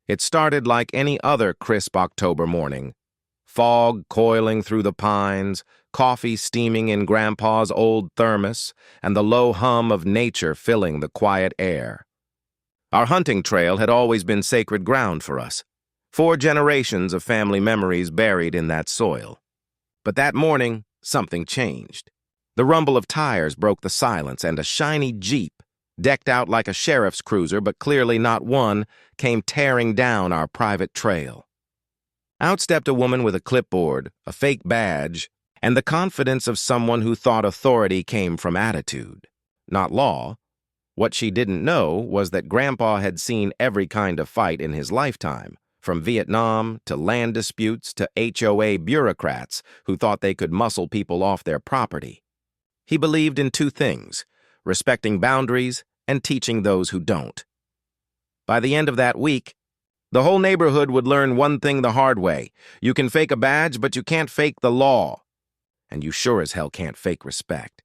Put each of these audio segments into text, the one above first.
It started like any other crisp October morning. Fog coiling through the pines, coffee steaming in Grandpa's old thermos, and the low hum of nature filling the quiet air. Our hunting trail had always been sacred ground for us. 4 generations of family memories buried in that soil. But that morning, something changed. The rumble of tires broke the silence, and a shiny Jeep, decked out like a sheriff's cruiser but clearly not one, came tearing down our private trail. Out stepped a woman with a clipboard, a fake badge, and the confidence of someone who thought authority came from attitude, not law. What she didn't know was that Grandpa had seen every kind of fight in his lifetime, from Vietnam to land disputes to HOA bureaucrats who thought they could muscle people off their property. He believed in 2 things: respecting boundaries and teaching those who don't. By the end of that week, the whole neighborhood would learn one thing the hard way: you can fake a badge, but you can't fake the law. And you sure as hell can't fake respect.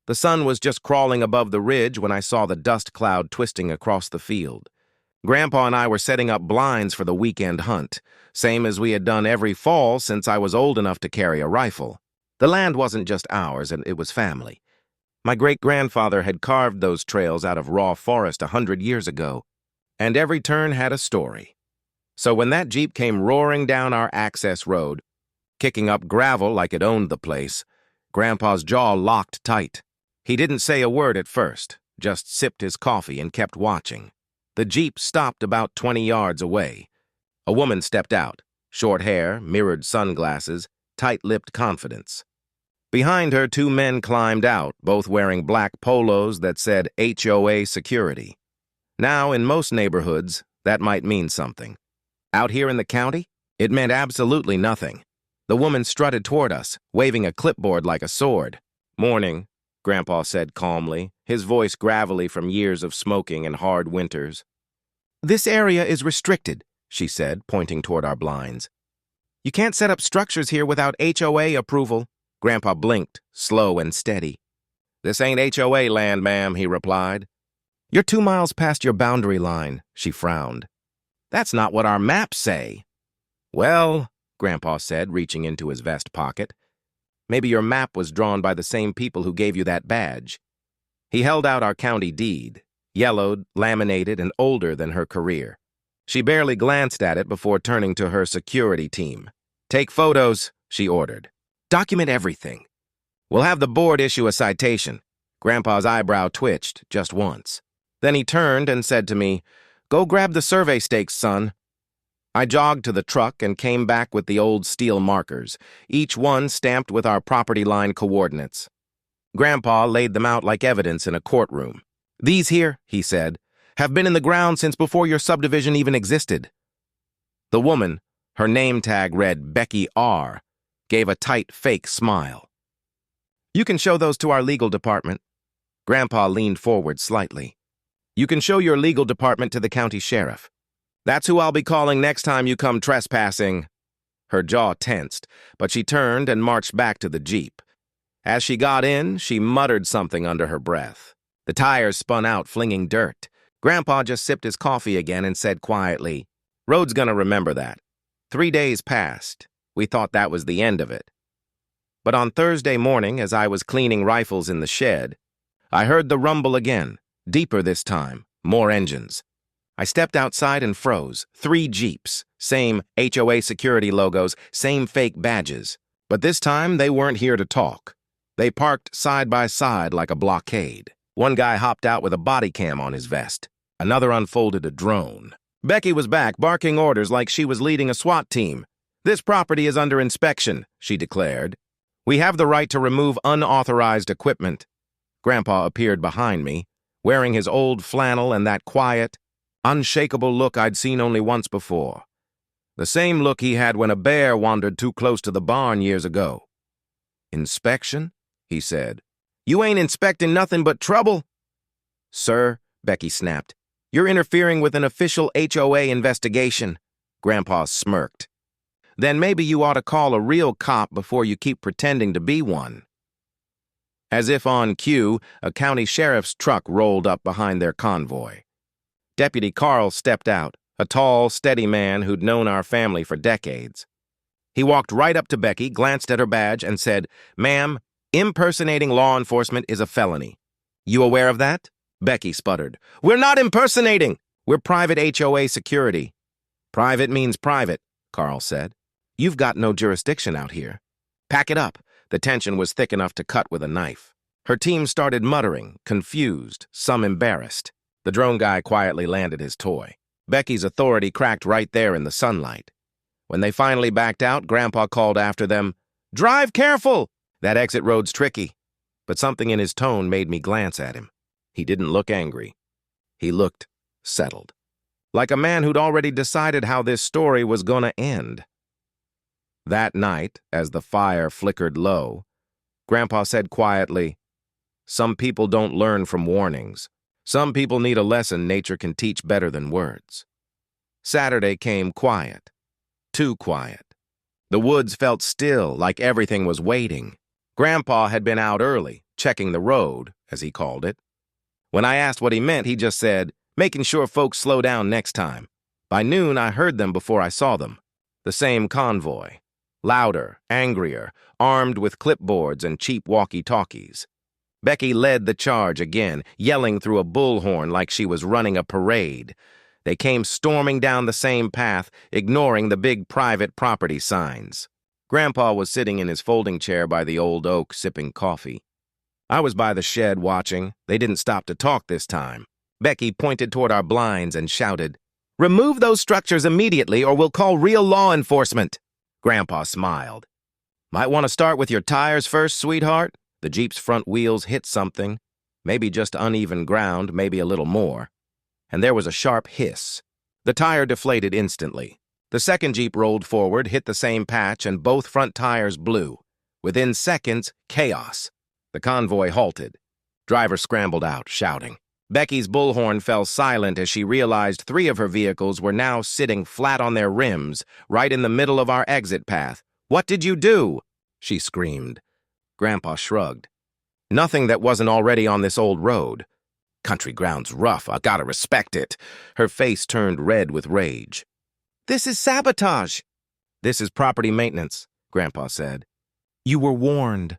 The sun was just crawling above the ridge when I saw the dust cloud twisting across the field. Grandpa and I were setting up blinds for the weekend hunt, same as we had done every fall since I was old enough to carry a rifle. The land wasn't just ours, and it was family. My great-grandfather had carved those trails out of raw forest 100 years ago, and every turn had a story. So when that Jeep came roaring down our access road, kicking up gravel like it owned the place, Grandpa's jaw locked tight. He didn't say a word at first, just sipped his coffee and kept watching. The Jeep stopped about 20 yards away. A woman stepped out, short hair, mirrored sunglasses, tight-lipped confidence. Behind her, 2 men climbed out, both wearing black polos that said HOA security. Now, in most neighborhoods, that might mean something. Out here in the county, it meant absolutely nothing. The woman strutted toward us, waving a clipboard like a sword. "Morning," Grandpa said calmly, his voice gravelly from years of smoking and hard winters. "This area is restricted," she said, pointing toward our blinds. "You can't set up structures here without HOA approval." Grandpa blinked, slow and steady. "This ain't HOA land, ma'am," he replied. "You're 2 miles past your boundary line," she frowned. "That's not what our maps say." "Well," Grandpa said, reaching into his vest pocket, "maybe your map was drawn by the same people who gave you that badge." He held out our county deed, yellowed, laminated, and older than her career. She barely glanced at it before turning to her security team. "Take photos," she ordered. "Document everything. We'll have the board issue a citation." Grandpa's eyebrow twitched just once. Then he turned and said to me, "Go grab the survey stakes, son." I jogged to the truck and came back with the old steel markers, each one stamped with our property line coordinates. Grandpa laid them out like evidence in a courtroom. "These here," he said, "have been in the ground since before your subdivision even existed." The woman, her name tag read Becky R., gave a tight, fake smile. "You can show those to our legal department." Grandpa leaned forward slightly. "You can show your legal department to the county sheriff. That's who I'll be calling next time you come trespassing." Her jaw tensed, but she turned and marched back to the Jeep. As she got in, she muttered something under her breath. The tires spun out, flinging dirt. Grandpa just sipped his coffee again and said quietly, "Road's gonna remember that." 3 days passed. We thought that was the end of it. But on Thursday morning, as I was cleaning rifles in the shed, I heard the rumble again, deeper this time, more engines. I stepped outside and froze. 3 Jeeps, same HOA security logos, same fake badges. But this time, they weren't here to talk. They parked side by side like a blockade. One guy hopped out with a body cam on his vest. Another unfolded a drone. Becky was back, barking orders like she was leading a SWAT team. "This property is under inspection," she declared. "We have the right to remove unauthorized equipment." Grandpa appeared behind me, wearing his old flannel and that quiet, unshakable look I'd seen only once before. The same look he had when a bear wandered too close to the barn years ago. "Inspection?" he said. "You ain't inspecting nothing but trouble." "Sir," Becky snapped, "you're interfering with an official HOA investigation." Grandpa smirked. "Then maybe you ought to call a real cop before you keep pretending to be one." As if on cue, a county sheriff's truck rolled up behind their convoy. Deputy Carl stepped out, a tall, steady man who'd known our family for decades. He walked right up to Becky, glanced at her badge, and said, "Ma'am, impersonating law enforcement is a felony. You aware of that?" Becky sputtered. "We're not impersonating! We're private HOA security." "Private means private," Carl said. "You've got no jurisdiction out here. Pack it up." The tension was thick enough to cut with a knife. Her team started muttering, confused, some embarrassed. The drone guy quietly landed his toy. Becky's authority cracked right there in the sunlight. When they finally backed out, Grandpa called after them, "Drive careful! That exit road's tricky." But something in his tone made me glance at him. He didn't look angry. He looked settled, like a man who'd already decided how this story was gonna end. That night, as the fire flickered low, Grandpa said quietly, "Some people don't learn from warnings. Some people need a lesson nature can teach better than words." Saturday came quiet. Too quiet. The woods felt still, like everything was waiting. Grandpa had been out early, checking the road, as he called it. When I asked what he meant, he just said, "Making sure folks slow down next time." By noon, I heard them before I saw them. The same convoy. Louder, angrier, armed with clipboards and cheap walkie-talkies. Becky led the charge again, yelling through a bullhorn like she was running a parade. They came storming down the same path, ignoring the big private property signs. Grandpa was sitting in his folding chair by the old oak, sipping coffee. I was by the shed watching. They didn't stop to talk this time. Becky pointed toward our blinds and shouted, "Remove those structures immediately or we'll call real law enforcement." Grandpa smiled. "Might want to start with your tires first, sweetheart." The Jeep's front wheels hit something, maybe just uneven ground, maybe a little more. And there was a sharp hiss. The tire deflated instantly. The second Jeep rolled forward, hit the same patch, and both front tires blew. Within seconds, chaos. The convoy halted. Driver scrambled out, shouting. Becky's bullhorn fell silent as she realized 3 of her vehicles were now sitting flat on their rims, right in the middle of our exit path. "What did you do?" she screamed. Grandpa shrugged. "Nothing that wasn't already on this old road. Country ground's rough, I gotta respect it." Her face turned red with rage. "This is sabotage." "This is property maintenance," Grandpa said. "You were warned."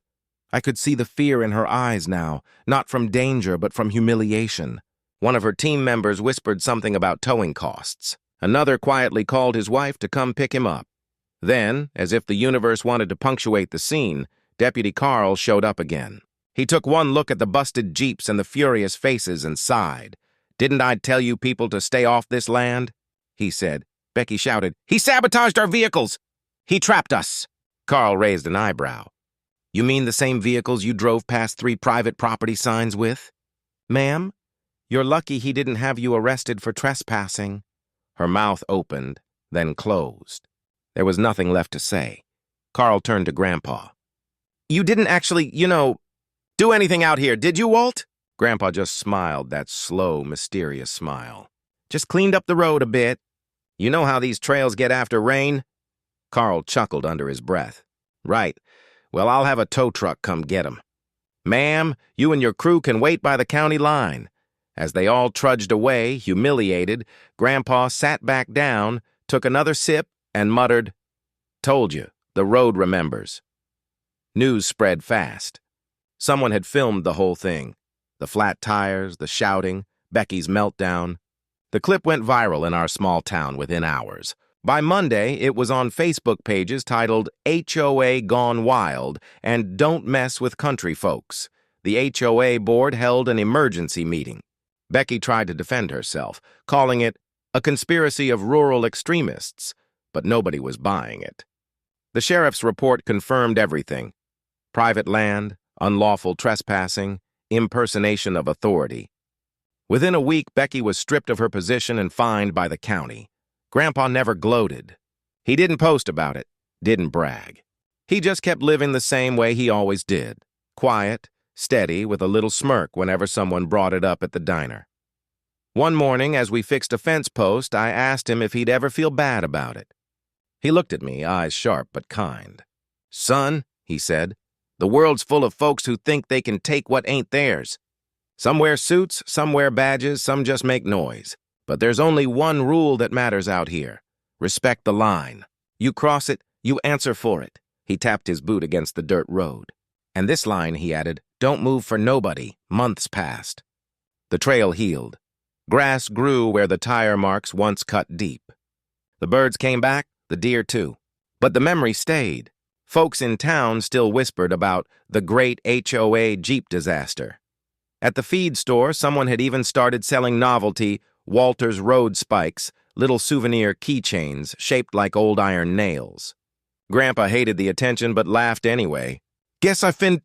I could see the fear in her eyes now, not from danger but from humiliation. One of her team members whispered something about towing costs. Another quietly called his wife to come pick him up. Then, as if the universe wanted to punctuate the scene, Deputy Carl showed up again. He took one look at the busted Jeeps and the furious faces and sighed. "Didn't I tell you people to stay off this land?" he said. Becky shouted, "He sabotaged our vehicles! He trapped us!" Carl raised an eyebrow. "You mean the same vehicles you drove past 3 private property signs with?" "Ma'am, you're lucky he didn't have you arrested for trespassing." Her mouth opened, then closed. There was nothing left to say. Carl turned to Grandpa. "You didn't actually, do anything out here, did you, Walt?" Grandpa just smiled, that slow, mysterious smile. "Just cleaned up the road a bit. You know how these trails get after rain?" Carl chuckled under his breath. "Right. Well, I'll have a tow truck come get 'em." "Ma'am, you and your crew can wait by the county line." As they all trudged away, humiliated, Grandpa sat back down, took another sip, and muttered, "Told you, the road remembers." News spread fast. Someone had filmed the whole thing. The flat tires, the shouting, Becky's meltdown. The clip went viral in our small town within hours. By Monday, it was on Facebook pages titled HOA Gone Wild and Don't Mess with Country Folks. The HOA board held an emergency meeting. Becky tried to defend herself, calling it a conspiracy of rural extremists, but nobody was buying it. The sheriff's report confirmed everything. Private land, unlawful trespassing, impersonation of authority. Within a week, Becky was stripped of her position and fined by the county. Grandpa never gloated. He didn't post about it, didn't brag. He just kept living the same way he always did, quiet, steady, with a little smirk whenever someone brought it up at the diner. One morning, as we fixed a fence post, I asked him if he'd ever feel bad about it. He looked at me, eyes sharp but kind. "Son," he said, "the world's full of folks who think they can take what ain't theirs. Some wear suits, some wear badges, some just make noise. But there's only one rule that matters out here. Respect the line. You cross it, you answer for it. He tapped his boot against the dirt road. And this line, he added, don't move for nobody. Months passed. The trail healed. Grass grew where the tire marks once cut deep. The birds came back, the deer too. But the memory stayed. Folks in town still whispered about the great HOA Jeep disaster. At the feed store, someone had even started selling novelty Walter's road spikes, little souvenir keychains shaped like old iron nails. Grandpa hated the attention but laughed anyway. Guess I fin